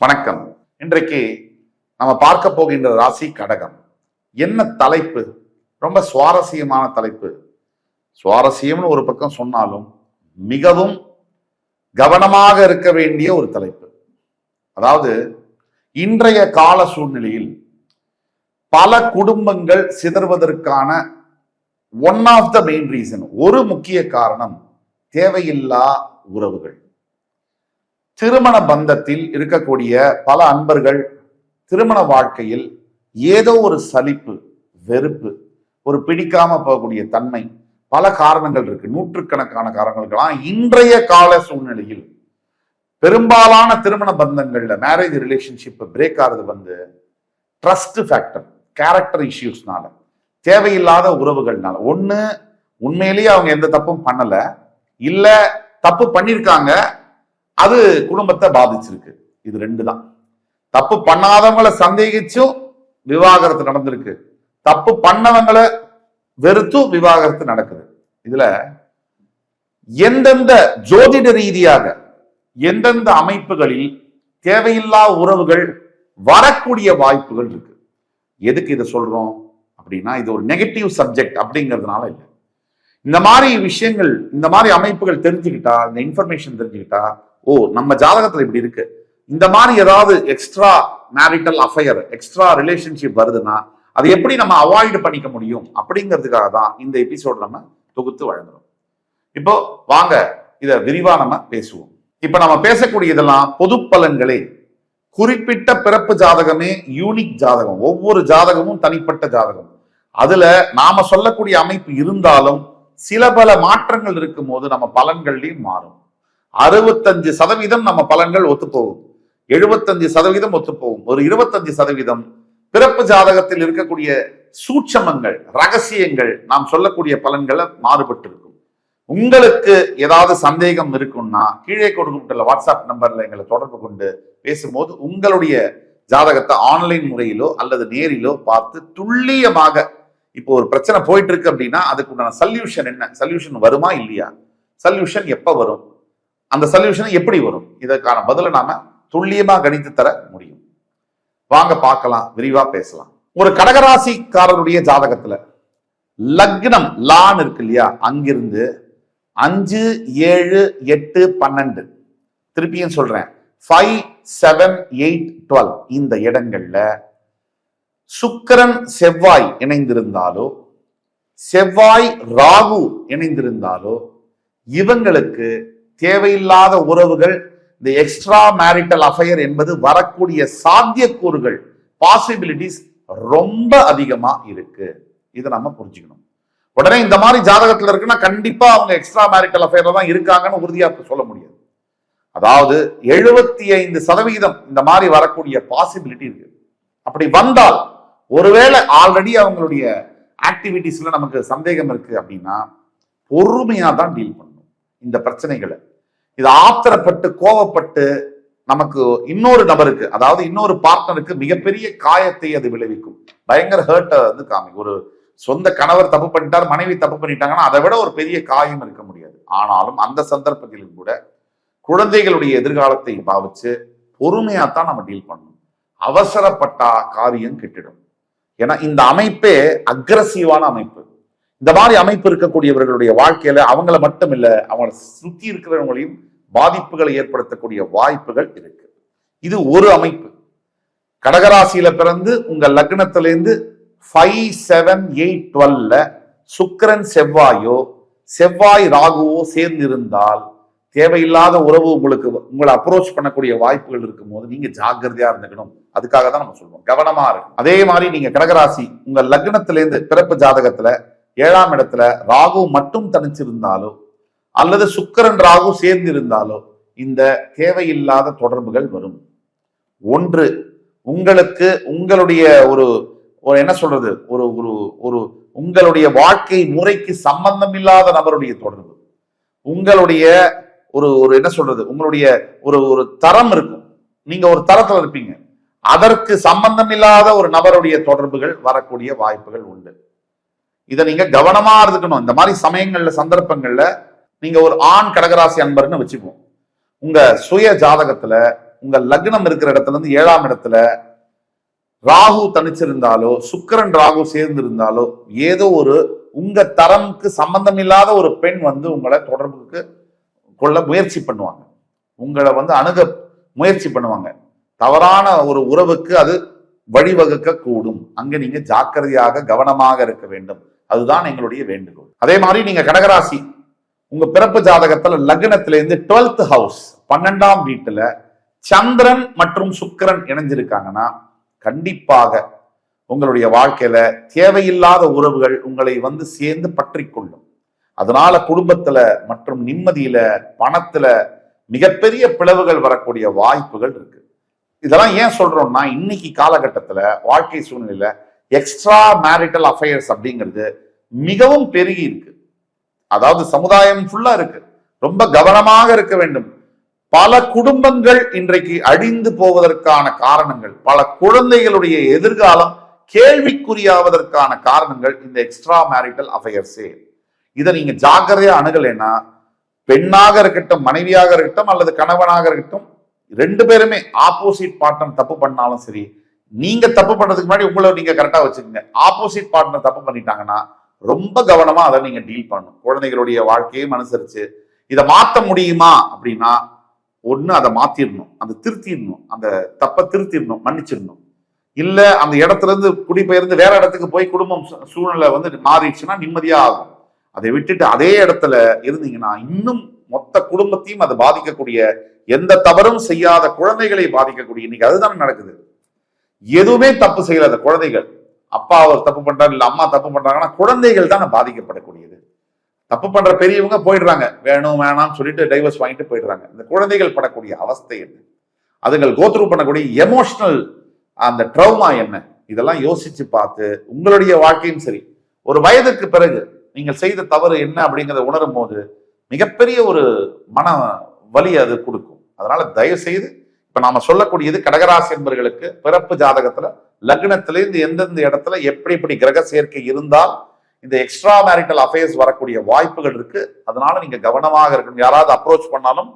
வணக்கம். இன்றைக்கு நம்ம பார்க்க போகின்ற ராசி கடகம். என்ன தலைப்பு? ரொம்ப சுவாரஸ்யமான தலைப்பு. சுவாரஸ்யம்னு ஒரு பக்கம் சொன்னாலும் மிகவும் கவனமாக இருக்க வேண்டிய ஒரு தலைப்பு. அதாவது இன்றைய கால சூழ்நிலையில் பல குடும்பங்கள் சிதறுவதற்கான one of the main reason, ஒரு முக்கிய காரணம் தேவையில்லா உறவுகள். திருமண பந்தத்தில் இருக்கக்கூடிய பல அன்பர்கள் திருமண வாழ்க்கையில் ஏதோ ஒரு சலிப்பு, வெறுப்பு, ஒரு பிடிக்காம போகக்கூடிய தன்மை, பல காரணங்கள் இருக்கு, நூற்றுக்கணக்கான காரணங்களுக்கெல்லாம் இன்றைய கால சூழ்நிலையில் பெரும்பாலான திருமண பந்தங்கள்ல மேரேஜ் ரிலேஷன்ஷிப் பிரேக் ஆகுது வந்து ட்ரஸ்ட் ஃபேக்டர், கேரக்டர் இஷ்யூஸ்னால, தேவையில்லாத உறவுகள்னால. ஒண்ணு உண்மையிலேயே அவங்க எந்த தப்பும் பண்ணல, இல்ல தப்பு பண்ணிருக்காங்க, அது குடும்பத்தை பாதிச்சிருக்கு. இது ரெண்டு தான். தப்பு பண்ணாதவங்களை சந்தேகிச்சும் விவாகரத்து நடந்திருக்கு, தப்பு பண்ணவங்களை வெறுத்தும் விவாகரத்து நடக்குது. இதுல எந்தெந்த ஜோதிட ரீதியாக எந்தெந்த அமைப்புகளில் தேவையில்லா உறவுகள் வரக்கூடிய வாய்ப்புகள் இருக்கு. எதுக்கு இதை சொல்றோம் அப்படின்னா, இது ஒரு நெகட்டிவ் சப்ஜெக்ட் அப்படிங்கிறதுனால இல்லை. இந்த மாதிரி விஷயங்கள், இந்த மாதிரி அமைப்புகள் தெரிஞ்சுக்கிட்டா, இந்த இன்ஃபர்மேஷன் தெரிஞ்சுக்கிட்டா, ஓ நம்ம ஜாதகத்துல இப்படி இருக்கு, இந்த மாதிரி ஏதாவது extra marital affair, extra relationship வருதுன்னா அதை எப்படி நம்ம அவாய்ட் பண்ணிக்க முடியும் அப்படிங்கிறதுக்காக தான் இந்த எபிசோட் நம்ம தொகுத்து வழங்குறோம். இப்போ வாங்க இதை விரிவா நம்ம பேசுவோம். இப்ப நம்ம பேசக்கூடிய இதெல்லாம் பொது பலன்களே. குறிப்பிட்ட பிறப்பு ஜாதகமே யூனிக் ஜாதகம், ஒவ்வொரு ஜாதகமும் தனிப்பட்ட ஜாதகம். அதுல நாம சொல்லக்கூடிய அமைப்பு இருந்தாலும் சில பல மாற்றங்கள் இருக்கும் போது நம்ம பலன்கள்லையும் மாறும். 65% நம்ம பலன்கள் ஒத்துப்போகும், 75% ஒத்துப்போகும். ஒரு 25% பிறப்பு ஜாதகத்தில் இருக்கக்கூடிய சூட்சமங்கள், ரகசியங்கள், நாம் சொல்லக்கூடிய பலன்களை மாறுபட்டு இருக்கும். உங்களுக்கு ஏதாவது சந்தேகம் இருக்குன்னா கீழே கொடுக்கப்பட்டுள்ள வாட்ஸ்அப் நம்பர்ல எங்களை தொடர்பு கொண்டு பேசும்போது உங்களுடைய ஜாதகத்தை ஆன்லைன் முறையிலோ அல்லது நேரிலோ பார்த்து துல்லியமாக, இப்போ ஒரு பிரச்சனை போயிட்டு இருக்கு அப்படின்னா அதுக்குண்டான சொல்யூஷன் என்ன, சொல்யூஷன் வருமா இல்லையா, சொல்யூஷன் எப்ப வரும், அந்த சொல்யூஷன் எப்படி வரும், இதற்கான பதில நாம துல்லியமா கணித்து தர முடியும். வாங்க பார்க்கலாம், விரிவா பேசலாம். ஒரு கடகராசிக்காரருடைய ஜாதகத்துல லக்னம் லான் இருக்கு இல்லையா, அங்கிருந்து 5, 7, 8, 12, திருப்பியும் சொல்றேன் 5, 7, 8, 12 இந்த இடங்கள்ல சுக்கிரன் செவ்வாய் இணைந்திருந்தாலோ, செவ்வாய் ராகு இணைந்திருந்தாலோ இவங்களுக்கு தேவையில்லாத உறவுகள், இந்த எக்ஸ்ட்ரா மேரிட்டல் அஃபையர் என்பது வரக்கூடிய சாத்தியக்கூறுகள், பாசிபிலிட்டிஸ் ரொம்ப அதிகமா இருக்கு. இதை நம்ம புரிஞ்சுக்கணும். உடனே இந்த மாதிரி ஜாதகத்துல இருக்குன்னா கண்டிப்பா அவங்க எக்ஸ்ட்ரா மேரிட்டல் அஃபையர்ல தான் இருக்காங்கன்னு உறுதியா சொல்ல முடியாது. அதாவது 75% இந்த மாதிரி வரக்கூடிய பாசிபிலிட்டி இருக்கு. அப்படி வந்தால், ஒருவேளை ஆல்ரெடி அவங்களுடைய ஆக்டிவிட்டிஸ்ல நமக்கு சந்தேகம் இருக்கு அப்படின்னா பொறுமையா தான் டீல் பண்ணணும் இந்த பிரச்சனைகளை. இது ஆத்திரப்பட்டு கோவப்பட்டு நமக்கு இன்னொரு நபருக்கு, அதாவது இன்னொரு பார்ட்னருக்கு மிகப்பெரிய காயத்தை அது விளைவிக்கும், பயங்கர ஹர்ட்டை வந்து காமிக்கும். ஒரு சொந்த கணவர் தப்பு பண்ணிட்டார், மனைவி தப்பு பண்ணிட்டாங்கன்னா அதை விட ஒரு பெரிய காயம் இருக்க முடியாது. ஆனாலும் அந்த சந்தர்ப்பத்திலும் கூட குழந்தைகளுடைய எதிர்காலத்தை பாவிச்சு பொறுமையாத்தான் நம்ம டீல் பண்ணணும். அவசரப்பட்டா காரியம் கெட்டிடும். ஏன்னா இந்த அமைப்பே அக்ரஸிவான அமைப்பு. இந்த மாதிரி அமைப்பு இருக்கக்கூடியவர்களுடைய வாழ்க்கையில அவங்கள மட்டும் இல்ல, அவங்களை சுத்தி இருக்கிறவங்களையும் பாதிப்புகளை ஏற்படுத்தக்கூடிய வாய்ப்புகள் இருக்கு. இது ஒரு அமைப்பு. கடகராசியில பிறந்து உங்க லக்னத்திலேருந்து 5, 7, 8, 12 சுக்கிரன் செவ்வாயோ செவ்வாய் ராகுவோ சேர்ந்திருந்தால் தேவையில்லாத உறவு உங்களை அப்ரோச் பண்ணக்கூடிய வாய்ப்புகள் இருக்கும் போது நீங்க ஜாக்கிரதையா இருந்துக்கணும். அதுக்காக தான் நம்ம சொல்றோம், கவனமா இருக்கும். அதே மாதிரி நீங்க கடகராசி உங்க லக்னத்திலேருந்து பிறப்பு ஜாதகத்துல 7ஆம் இடத்துல ராகு மட்டும் தனிச்சிருந்தாலோ அல்லது சுக்கிரன் ராகு சேர்ந்து இருந்தாலோ இந்த தேவையில்லாத தொடர்புகள் வரும். ஒன்று, உங்களுக்கு உங்களுடைய ஒரு என்ன சொல்றது, ஒரு ஒரு ஒரு உங்களுடைய வாழ்க்கை முறைக்கு சம்பந்தம் இல்லாத நபருடைய தொடர்பு, உங்களுடைய ஒரு ஒரு என்ன சொல்றது, உங்களுடைய ஒரு ஒரு தரம் இருக்கும், நீங்க ஒரு தரத்துல இருப்பீங்க, அதற்கு சம்பந்தம் இல்லாத ஒரு நபருடைய தொடர்புகள் வரக்கூடிய வாய்ப்புகள் உண்டு. இதை நீங்க கவனமா இருந்துக்கணும். இந்த மாதிரி சமயங்கள்ல சந்தர்ப்பங்கள்ல நீங்க ஒரு ஆண் கடகராசி அன்பர்னு வச்சுப்போம், உங்க சுய ஜாதகத்துல உங்க லக்னம் இருக்கிற இடத்துல இருந்து 7ஆம் இடத்துல ராகு தனிச்சிருந்தாலோ சுக்கிரன் ராகு சேர்ந்து இருந்தாலோ ஏதோ ஒரு உங்க தரம்க்கு சம்பந்தம் இல்லாத ஒரு பெண் உங்களை தொடர்புக்கு கொள்ள முயற்சி பண்ணுவாங்க, உங்களை அணுக முயற்சி பண்ணுவாங்க. தவறான ஒரு உறவுக்கு அது வழிவகுக்க கூடும். அங்க நீங்க ஜாக்கிரதையாக கவனமாக இருக்க வேண்டும். அதுதான் எங்களுடைய வேண்டுகோள். அதே மாதிரி நீங்க கடகராசி, உங்க பிறப்பு ஜாதகத்துல லக்னத்திலிருந்து 12th ஹவுஸ் 12ஆம் வீட்டுல சந்திரன் மற்றும் சுக்கிரன் இணைஞ்சிருக்காங்கன்னா கண்டிப்பாக உங்களுடைய வாழ்க்கையில தேவையில்லாத உறவுகள் உங்களை சேர்ந்து பற்றி கொள்ளும். அதனால குடும்பத்துல மற்றும் நிம்மதியில பணத்துல மிகப்பெரிய பிளவுகள் வரக்கூடிய வாய்ப்புகள் இருக்கு. இதெல்லாம் ஏன் சொல்றோம்னா இன்னைக்கு காலகட்டத்துல வாழ்க்கை சூழ்நிலையில எக்ஸ்ட்ரா மேரிட்டல் அஃபேர்ஸ் அப்படிங்கிறது மிகவும் பெருகி இருக்கு. அதாவது சமுதாயம் ஃபுல்லா இருக்கு. ரொம்ப கவனமாக இருக்க வேண்டும். பல குடும்பங்கள் இன்றைக்கு அழிந்து போவதற்கான காரணங்கள், பல குழந்தைகளுடைய எதிர்காலம் கேள்விக்குறியாவதற்கான காரணங்கள் இந்த எக்ஸ்ட்ரா மேரிட்டல் அஃபேர்ஸே. இதை நீங்க ஜாக்கிரதையா அணுகலைன்னா பெண்ணாக இருக்கட்டும், மனைவியாக இருக்கட்டும் அல்லது கணவனாக இருக்கட்டும், 2 பேருமே ஆப்போசிட் பார்ட்னர் தப்பு பண்ணாலும் சரி, நீங்க தப்பு பண்றதுக்கு முன்னாடி உங்களை நீங்க கரெக்டா வச்சுக்கோங்க. ஆப்போசிட் பார்ட்னர் தப்பு பண்ணிட்டாங்கன்னா ரொம்ப கவனமா அதை நீங்க டீல் பண்ணணும். குழந்தைகளுடைய வாழ்க்கையும் அனுசரிச்சு இதை மாற்ற முடியுமா அப்படின்னா ஒண்ணு அதை மாத்திடணும், அதை திருத்திடணும், அந்த தப்பை திருத்திடணும், மன்னிச்சிடணும். இல்ல அந்த இடத்துல இருந்து குடிபெயர்ந்து வேற இடத்துக்கு போய் குடும்பம் சூழ்நிலை மாறிடுச்சுன்னா நிம்மதியா ஆகும். அதை விட்டுட்டு அதே இடத்துல இருந்தீங்கன்னா இன்னும் மொத்த குடும்பத்தையும் அது பாதிக்கக்கூடிய, எந்த தவறும் செய்யாத குழந்தைகளை பாதிக்கக்கூடிய, இன்னைக்கு அதுதான் நடக்குது. எதுவுமே தப்பு செய்யலாத குழந்தைகள், அப்பா அவர் தப்பு பண்றாரு இல்ல அம்மா தப்பு பண்றாங்கன்னா குழந்தைகள் தான் பாதிக்கப்படக்கூடியது. தப்பு பண்ற பெரியவங்க போயிடுறாங்க, வேணும் வேணாம்னு சொல்லிட்டு டைவர்ஸ் வாங்கிட்டு போயிடுறாங்க. இந்த குழந்தைகள் படக்கூடிய அவஸ்தை என்ன, அதுகள் கோத்ரூ பண்ணக்கூடிய எமோஷனல் அந்த ட்ரௌமா என்ன, இதெல்லாம் யோசிச்சு பார்த்து உங்களுடைய வாழ்க்கையும் சரி, ஒரு வயதுக்கு பிறகு நீங்கள் செய்த தவறு என்ன அப்படிங்கிறத உணரும் போது மிகப்பெரிய ஒரு மன வலி அது கொடுக்கும். அதனால தயவு செய்து இப்ப நாம சொல்லக்கூடியது கடகராசி என்பவர்களுக்கு பிறப்பு ஜாதகத்துல லக்னத்திலிருந்து எந்தெந்த இடத்துல எப்படி எப்படி கிரக சேர்க்கை இருந்தால் இந்த எக்ஸ்ட்ரா மேரிட்டல் அஃபேர்ஸ் வரக்கூடிய வாய்ப்புகள் இருக்கு. அதனால நீங்க கவனமாக இருக்கணும். யாராவது அப்ரோச் பண்ணாலும்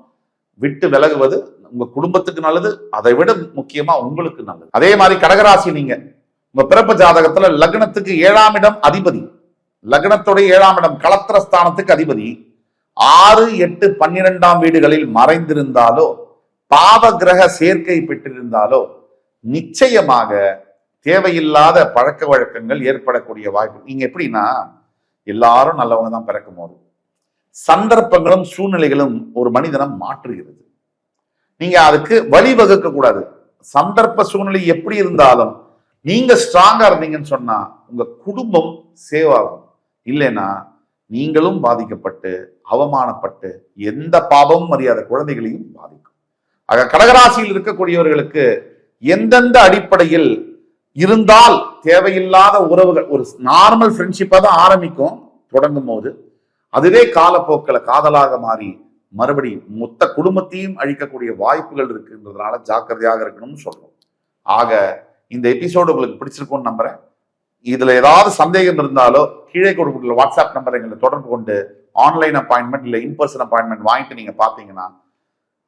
விட்டு விலகுவது உங்க குடும்பத்துக்கு நல்லது, அதை விட முக்கியமா உங்களுக்கு நல்லது. அதே மாதிரி கடகராசி, நீங்க உங்க பிறப்பு ஜாதகத்துல லக்னத்துக்கு 7ஆம் இடம் அதிபதி, லக்னத்துடைய 7ஆம் இடம் களத்திரஸ்தானத்துக்கு அதிபதி 6, 8, 12ஆம் வீடுகளில் மறைந்திருந்தாலோ பாவ கிரக சேர்க்கை பெற்றிருந்தாலோ நிச்சயமாக தேவையில்லாத பழக்க வழக்கங்கள் ஏற்படக்கூடிய வாய்ப்பு. நீங்க எப்படின்னா எல்லாரும் நல்லவங்க தான் பிறக்கும் போது சந்தர்ப்பங்களும் சூழ்நிலைகளும் ஒரு மனிதனை மாற்றுகிறது. நீங்க அதுக்கு வழிவகுக்க கூடாது. சந்தர்ப்ப சூழ்நிலை எப்படி இருந்தாலும் நீங்க ஸ்ட்ராங்கா இருந்தீங்கன்னு சொன்னா உங்க குடும்பம் சேவ் ஆகும். இல்லைன்னா நீங்களும் பாதிக்கப்பட்டு அவமானப்பட்டு எந்த பாவமும் அறியாத குழந்தைகளையும் பாதிக்கும். ஆக கடகராசியில் இருக்கக்கூடியவர்களுக்கு எந்தெந்த அடிப்படையில் இருந்தால் தேவையில்லாத உறவுகள், ஒரு நார்மல் ஃப்ரெண்ட்ஷிப்பா தான் ஆரம்பிக்கும் தொடங்கும் போது, அதுவே காலப்போக்கில் காதலாக மாறி மறுபடி மொத்த குடும்பத்தையும் அழிக்கக்கூடிய வாய்ப்புகள் இருக்குன்றதுனால ஜாக்கிரதையாக இருக்கணும்னு சொல்றோம். ஆக இந்த எபிசோடு உங்களுக்கு பிடிச்சிருக்கும்னு நம்புறேன். இதுல ஏதாவது சந்தேகம் இருந்தாலோ கீழே கொடுக்கக்கூடிய வாட்ஸ்அப் நம்பர் எங்களை தொடர்பு கொண்டு ஆன்லைன் அப்பாயின்மெண்ட் இல்ல இன்பர்சன் அப்பாயின்மெண்ட் வாங்கிட்டு நீங்க பாத்தீங்கன்னா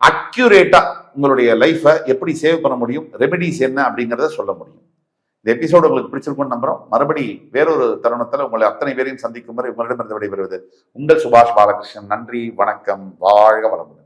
அக்யூரேட்டா உங்களுடைய லைஃபை எப்படி சேவ் பண்ண முடியும், ரெமெடிஸ் என்ன அப்படிங்கிறத சொல்ல முடியும். இந்த எபிசோடு உங்களுக்கு பிடிச்சிருக்கும்னு நம்புறோம். மறுபடி வேறொரு தருணத்துல உங்களை அத்தனை பேரையும் சந்திக்கும் வரை உங்களிடமிருந்து விடைபெறுவது உங்கள் சுபாஷ் பாலகிருஷ்ணன். நன்றி, வணக்கம், வாழ்க வளமுடன்.